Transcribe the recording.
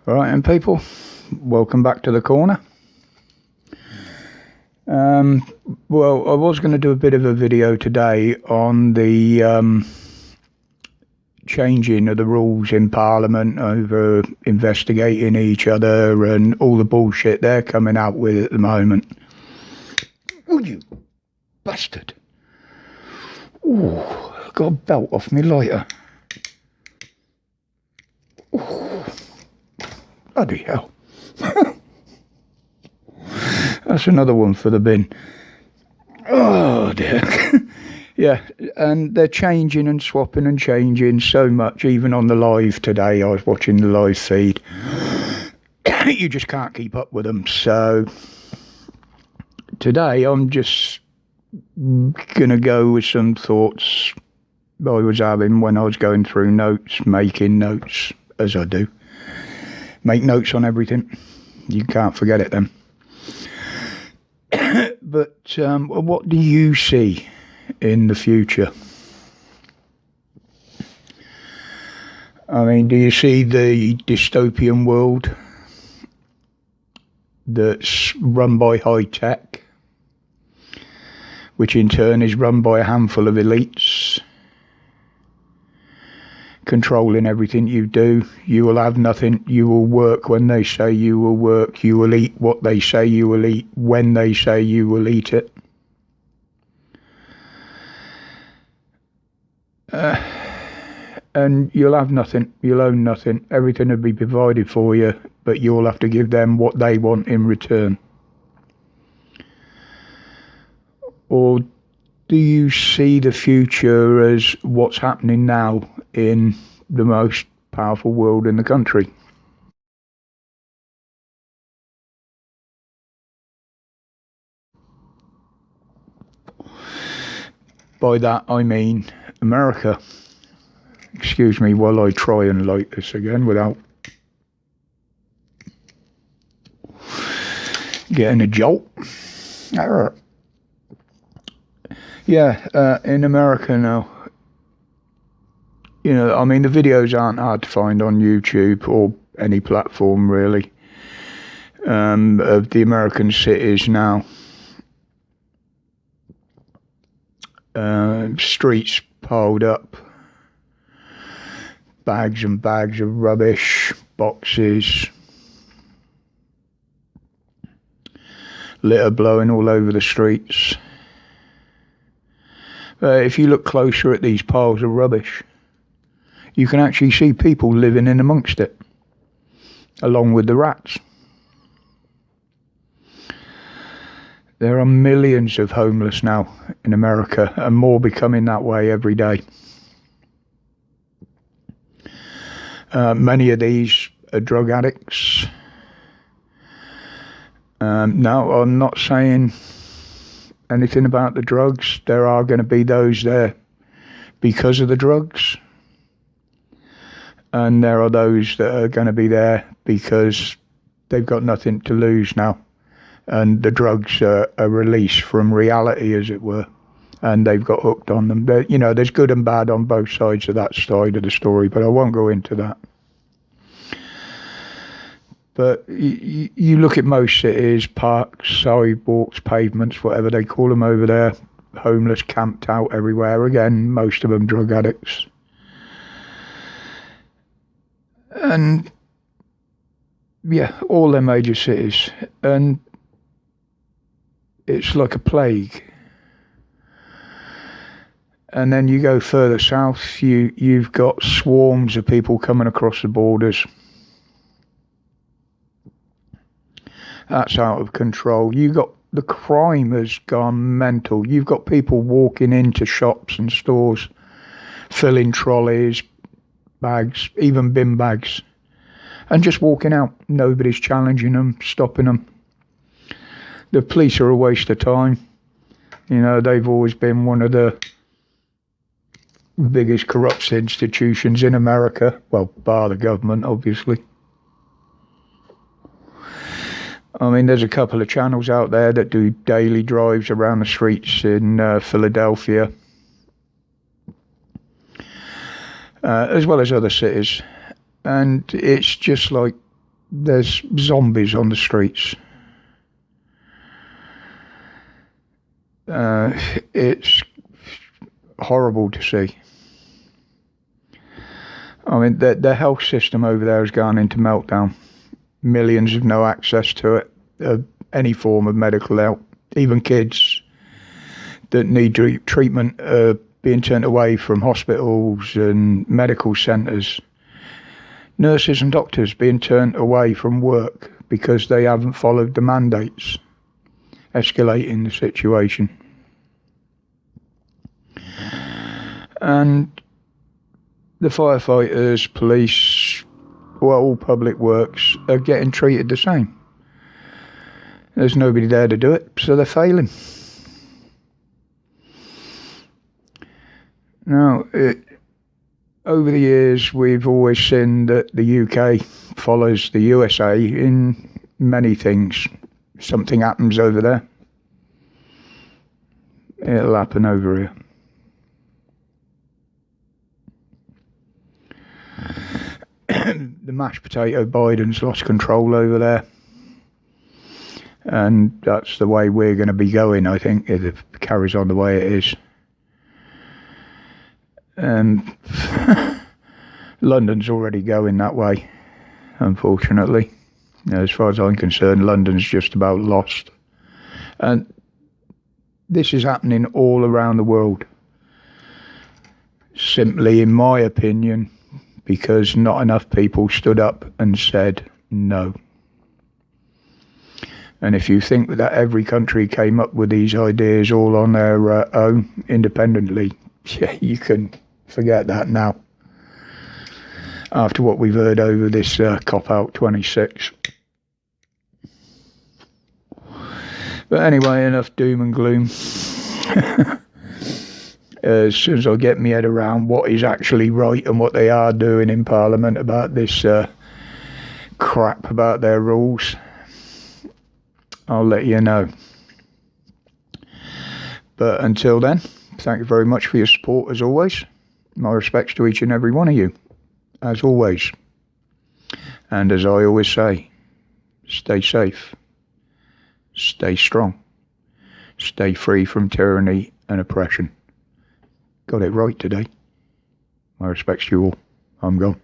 Right, and people, welcome back to the corner. Well, I was going to do a bit of a video today on the changing of the rules in Parliament over investigating each other and all the bullshit they're coming out with at the moment. Oh, you bastard. Ooh, I got a belt off me lighter. Ooh, bloody hell. That's another one for the bin. Oh dear. Yeah, and they're changing and swapping and changing so much. Even on the live today, I was watching the live feed. You just can't keep up with them. So today I'm just gonna go with some thoughts I was having when I was going through notes, making notes, as I do. Make notes on everything. You can't forget it then. But what do you see in the future? I mean, do you see the dystopian world that's run by high tech, which in turn is run by a handful of elites, controlling everything you do? You will have nothing. You will work when they say you will work. You will eat what they say you will eat when they say you will eat it. And you'll have nothing. You'll own nothing. Everything will be provided for you, but you'll have to give them what they want in return. Or do you see the future as what's happening now in the most powerful world in the country? By that I mean America. Excuse me while I try and light this again without getting a jolt. Yeah, in America now, you know, I mean, the videos aren't hard to find on YouTube or any platform really, of the American cities now. Streets piled up, bags and bags of rubbish, boxes, litter blowing all over the streets. If you look closer at these piles of rubbish, you can actually see people living in amongst it, along with the rats. There are millions of homeless now in America, and more becoming that way every day. Many of these are drug addicts. Now, I'm not saying anything about the drugs. There are going to be those there because of the drugs, and there are those that are going to be there because they've got nothing to lose now, and the drugs are a release from reality, as it were, and they've got hooked on them. You know, there's good and bad on both sides of that side of the story, but I won't go into that. But you look at most cities, parks, sidewalks, pavements, whatever they call them over there, homeless camped out everywhere. Again, most of them drug addicts. And yeah, all their major cities. And it's like a plague. And then you go further south, you've got swarms of people coming across the borders. That's out of control. The crime has gone mental. You've got people walking into shops and stores, filling trolleys, bags, even bin bags, and just walking out. Nobody's challenging them, stopping them. The police are a waste of time. You know, they've always been one of the biggest corrupt institutions in America. Well, bar the government, obviously. I mean, there's a couple of channels out there that do daily drives around the streets in Philadelphia, as well as other cities. And it's just like there's zombies on the streets. It's horrible to see. I mean, the health system over there has gone into meltdown. Millions have no access to it, any form of medical help. Even kids that need treatment are being turned away from hospitals and medical centres. Nurses and doctors being turned away from work because they haven't followed the mandates, escalating the situation. And the firefighters, police, all public works are getting treated the same. There's nobody there to do it, so they're failing. Now, over the years, we've always seen that the UK follows the USA in many things. Something happens over there, it'll happen over here. The mashed potato, Biden's lost control over there. And that's the way we're going to be going, I think, if it carries on the way it is. London's already going that way, unfortunately. As far as I'm concerned, London's just about lost. And this is happening all around the world. Simply, in my opinion, because not enough people stood up and said no. And if you think that every country came up with these ideas all on their own, independently, yeah, you can forget that now. After what we've heard over this Cop-Out 26. But anyway, enough doom and gloom. As soon as I get my head around what is actually right and what they are doing in Parliament about this crap about their rules, I'll let you know. But until then, thank you very much for your support as always. My respects to each and every one of you, as always. And as I always say, stay safe, stay strong, stay free from tyranny and oppression. Got it right today. My respects to you all. I'm gone.